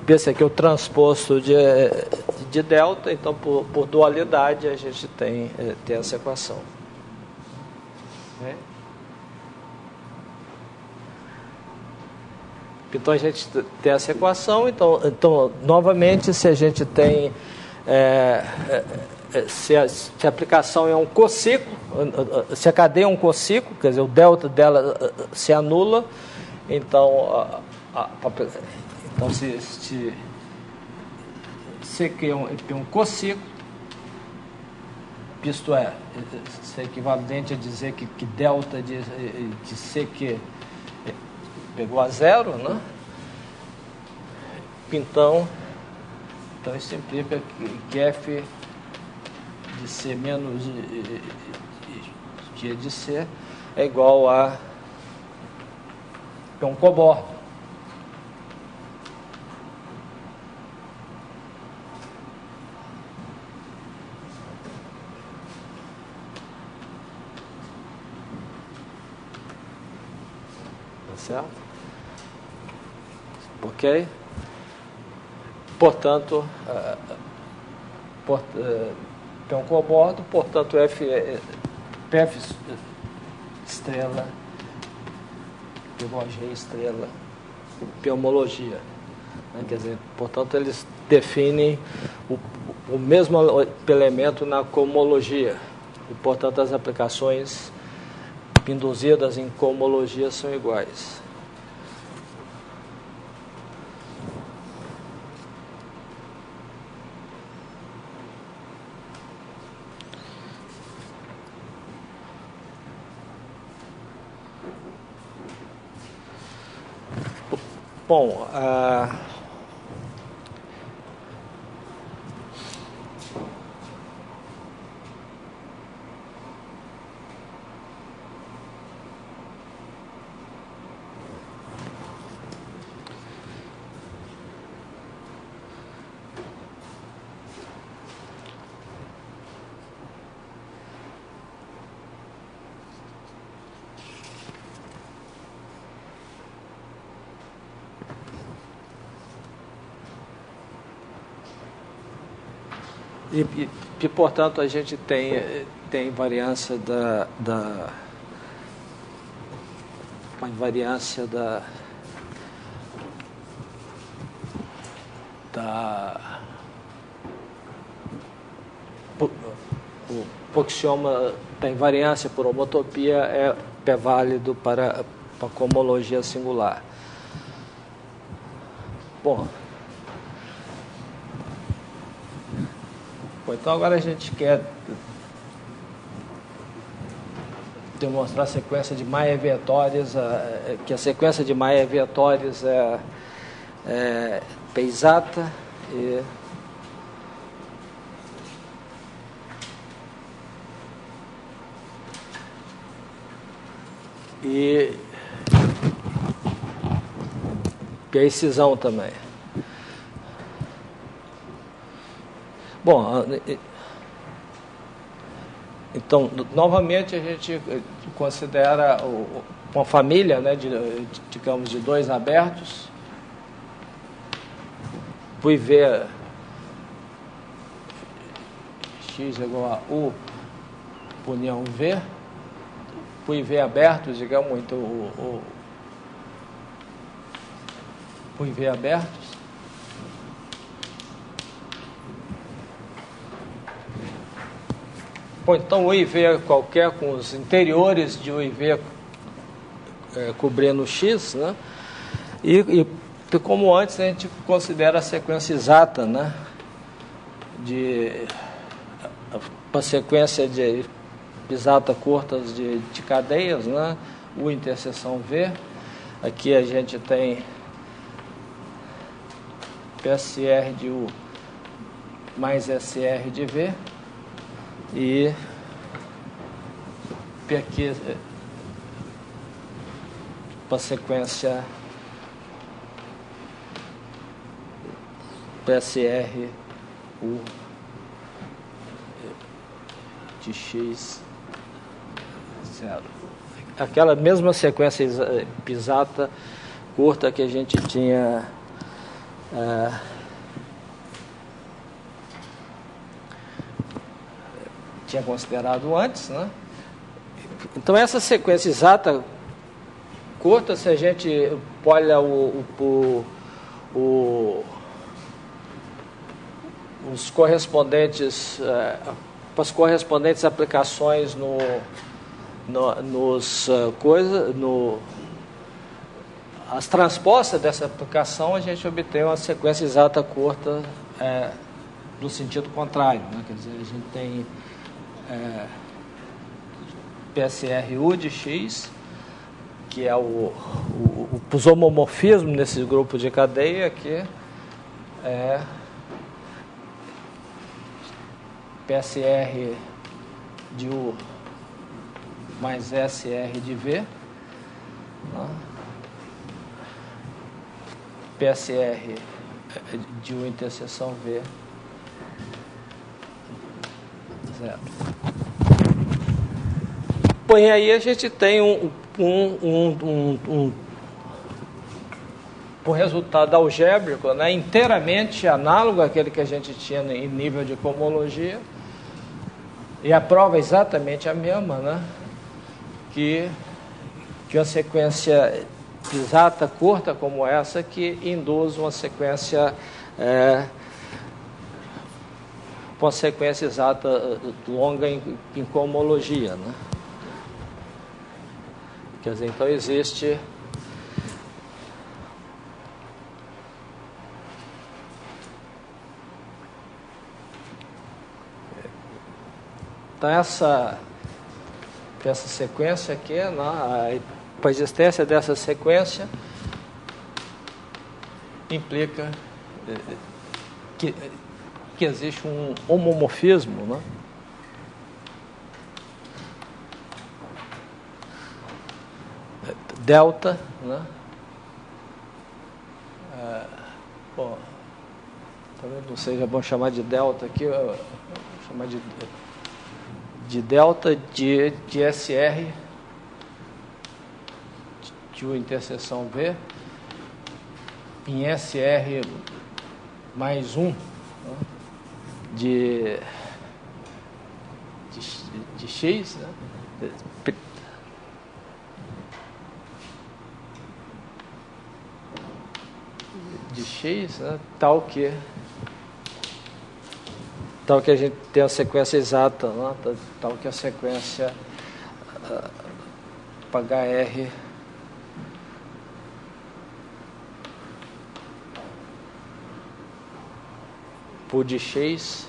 esse aqui é o transposto de delta, então por dualidade a gente tem essa equação. Então a gente tem essa equação, então novamente, se a gente tem se a aplicação é um cociclo, se a cadeia é um cociclo, quer dizer, o delta dela se anula, então se CQ é um cociclo, isto é, isso é equivalente a dizer que delta de CQ pegou a zero, né? Então isso implica que F de C menos G de C é igual a um cobordo. Tá certo? Ok? Portanto, tem um cobordo, portanto, PF estrela igual a G estrela, P homologia. Quer dizer, portanto, eles definem o mesmo elemento na cohomologia. E, portanto, as aplicações induzidas em cohomologia são iguais. Bom, e portanto, a gente tem variância uma invariância o axioma da invariância por homotopia é válido para a cohomologia singular. Bom, então agora a gente quer demonstrar a sequência de Mayer-Vietoris, que a sequência de Mayer-Vietoris é P exata e P excisão também. Bom, então, novamente, a gente considera uma família, né, digamos, de dois abertos. O IV X igual a U união V. O IV aberto, digamos, então, o IV abertos. Bom, então o IV qualquer com os interiores de o IV cobrindo X, né? E como antes a gente considera a sequência exata, né? Uma sequência de exata curtas de cadeias, né? U interseção V. Aqui a gente tem PSR de U mais SR de V. E P aqui para a sequência PSR U de X 0. Aquela mesma sequência exata curta que a gente tinha tinha considerado antes, né? Então essa sequência exata curta, se a gente olha os correspondentes, as correspondentes aplicações as transpostas dessa aplicação, a gente obtém uma sequência exata curta no sentido contrário, né? Quer dizer, a gente tem PSRU de X, que é os homomorfismos nesse grupo de cadeia, que é PSR de U mais SR de V, né? PSR de U interseção V, zero. Bom, e aí a gente tem um resultado algébrico, né, inteiramente análogo àquele que a gente tinha em nível de cohomologia, e a prova é exatamente a mesma, né, que uma sequência exata, curta como essa, que induz uma sequência exata longa em cohomologia, né? Quer dizer, então existe então essa sequência aqui, né, a existência dessa sequência implica que existe um homomorfismo, né? Delta, né? Bom, talvez não seja bom chamar de delta aqui, vou chamar de delta de SR de U interseção V em SR mais 1, né? de X, né? De X, né? tal que a gente tem a sequência exata, né? Tal que a sequência HR por de X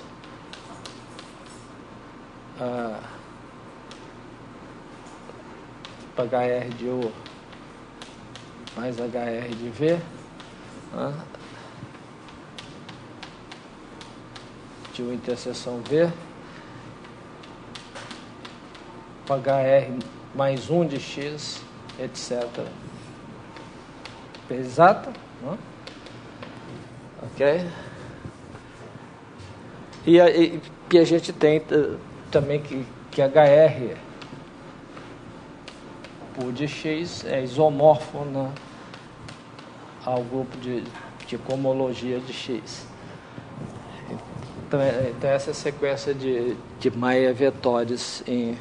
HR de U mais HR de V, né? de U interseção V, HR mais 1 de X, etc. Exata, né? Ok? E a gente tem também que HR por de X é isomorfo, né, ao grupo de cohomologia de X. Então essa é a sequência de Maia-vetores em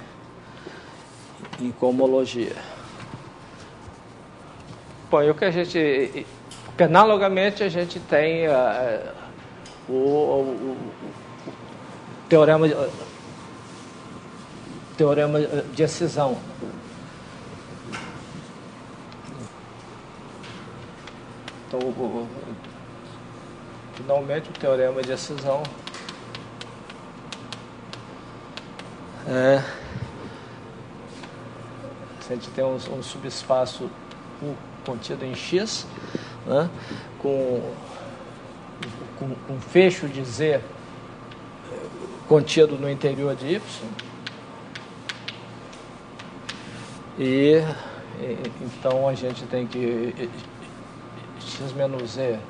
cohomologia. Bom, e o que a gente... Analogamente, a gente tem o teorema de excisão. Então, finalmente, o teorema de excisão a gente tem um subespaço U contido em X, né, com fecho de Z contido no interior de Y, e então a gente tem que X menos Z,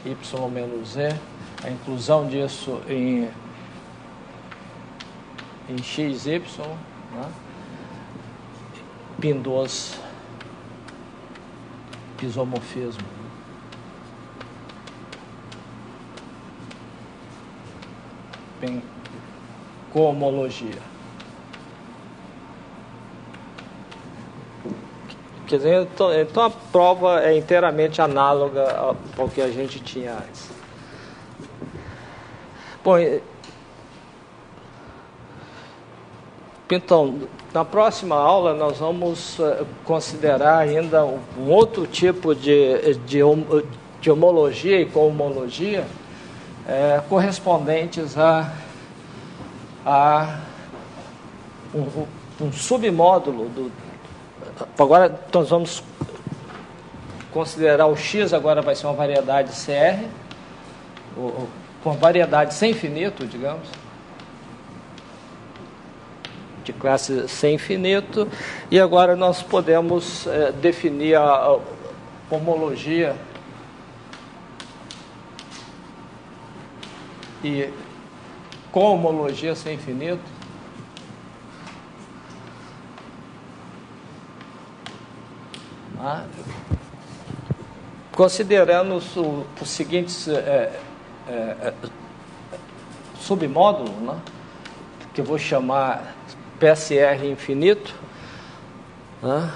Y menos Z, a inclusão disso em XY, né, induz isomorfismo. tem cohomologia. Quer dizer, então a prova é inteiramente análoga ao que a gente tinha antes. Bom, então, na próxima aula nós vamos considerar ainda um outro tipo de homologia e cohomologia correspondentes a um submódulo do... Agora nós vamos considerar o X, agora vai ser uma variedade CR, uma variedade sem infinito, digamos, de classe sem infinito, e agora nós podemos definir a homologia e cohomologia sem infinito. Considerando os seguintes submódulos, né, que eu vou chamar PSR infinito, né,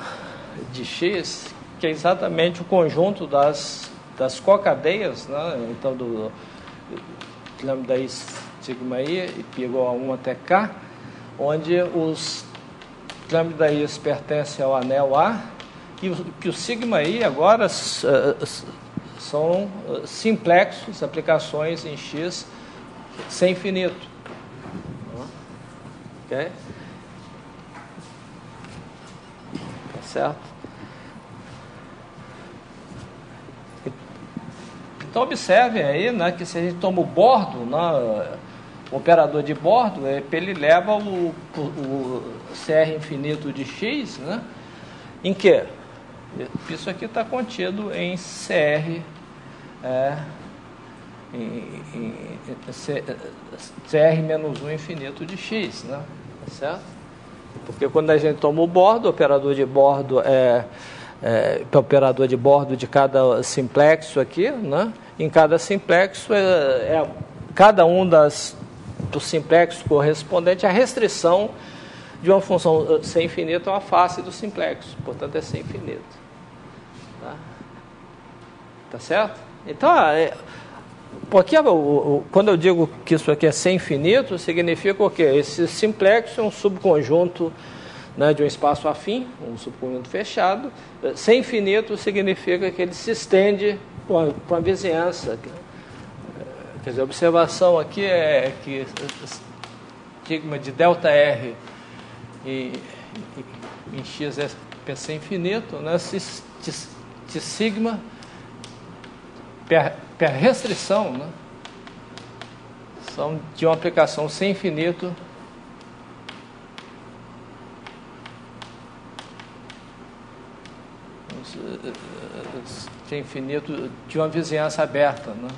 de X, que é exatamente o conjunto das cocadeias, né, então do lambda I sigma I e π igual a 1 até K, onde os lambda I pertencem ao anel A, e que o sigma I agora são simplexos, aplicações em X sem infinito. Ok? Tá certo? Então observem aí, né, que se a gente toma o bordo, né, o operador de bordo, ele leva o CR infinito de X, né, em que? Isso aqui está contido em CR, CR menos 1 infinito de X, né? Tá certo? Porque quando a gente toma o bordo, o operador de bordo o operador de bordo de cada simplexo aqui, né? Em cada simplexo cada um dos simplexos correspondente à restrição de uma função sem infinito a uma face do simplexo, portanto é sem infinito. Tá certo? Então, porque quando eu digo que isso aqui é sem infinito, significa o quê? Esse simplexo é um subconjunto, né, de um espaço afim, um subconjunto fechado. Sem infinito significa que ele se estende para a vizinhança. Quer dizer, a observação aqui é que sigma de ΔR em X é sem infinito, né? De sigma per restrição, né, são de uma aplicação sem infinito sem infinito de uma vizinhança aberta, né,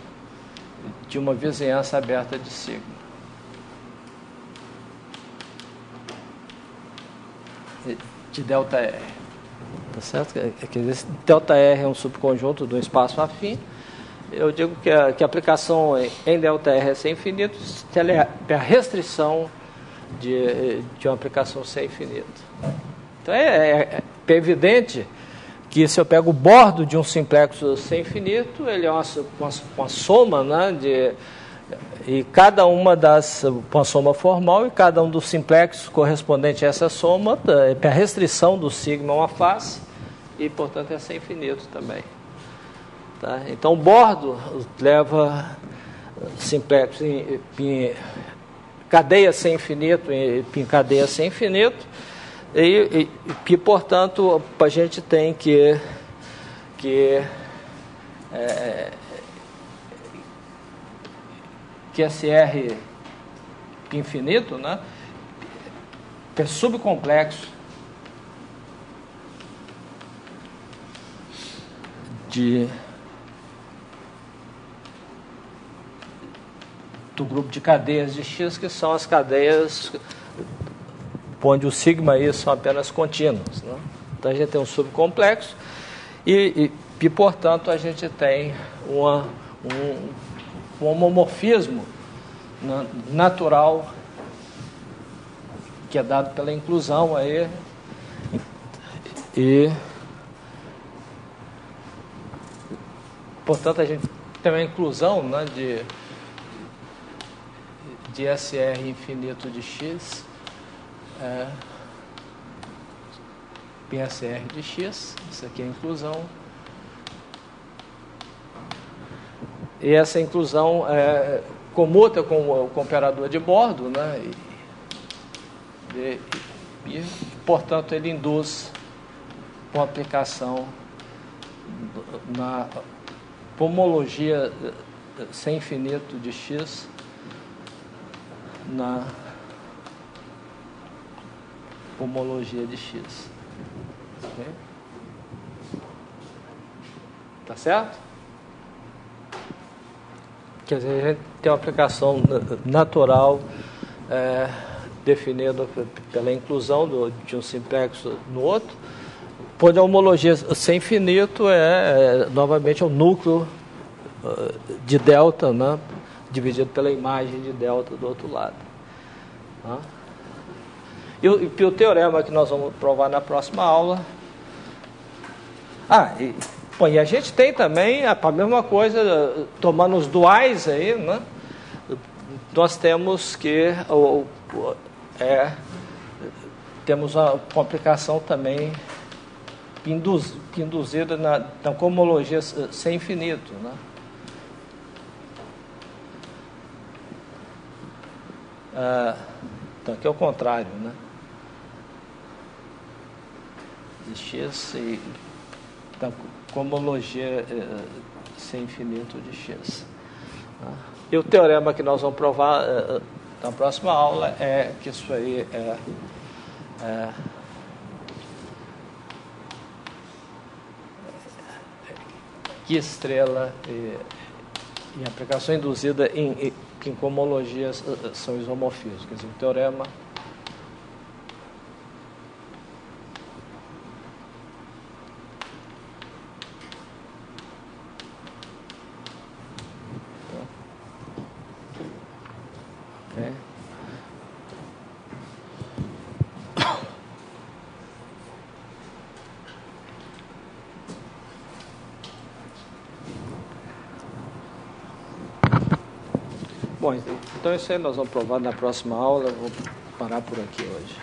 de uma vizinhança aberta de sigma. De ΔR. Tá certo? Esse ΔR é um subconjunto do espaço afim. Eu digo que a aplicação em ΔR é sem infinito, ela é a restrição de uma aplicação sem infinito. Então é evidente que se eu pego o bordo de um simplexo sem infinito, ele é uma soma, né, e cada uma uma soma formal, e cada um dos simplexos correspondente a essa soma, a restrição do sigma é uma face, e portanto é sem infinito também. Tá? Então o bordo leva simplexo em cadeia sem infinito, em cadeia sem infinito, e portanto a gente tem que esse R infinito, né, é subcomplexo do grupo de cadeias de X, que são as cadeias onde o sigma e I são apenas contínuos, né? Então a gente tem um subcomplexo e portanto a gente tem um homomorfismo natural que é dado pela inclusão aí, e portanto a gente tem uma inclusão, né, de SR infinito de x, PSR de x, isso aqui é a inclusão, e essa inclusão comuta com o operador de bordo, né, e portanto ele induz uma aplicação na homologia sem infinito de x na homologia de x. Okay? Tá certo? Quer dizer, a gente tem uma aplicação natural definida pela inclusão de um simplexo no outro, onde a homologia sem infinito novamente, o núcleo de delta, né, dividido pela imagem de delta do outro lado. Tá? E o teorema que nós vamos provar na próxima aula. E a gente tem também a mesma coisa, tomando os duais aí, né? Nós temos que temos uma complicação também induzida na cohomologia sem infinito, né? Então aqui é o contrário, né? De x e da cohomologia sem infinito de x. E o teorema que nós vamos provar na próxima aula é que isso aí que estrela e aplicação induzida em cohomologias são isomorfismos. Quer dizer, o teorema Bom, então isso aí nós vamos provar na próxima aula. Eu vou parar por aqui hoje.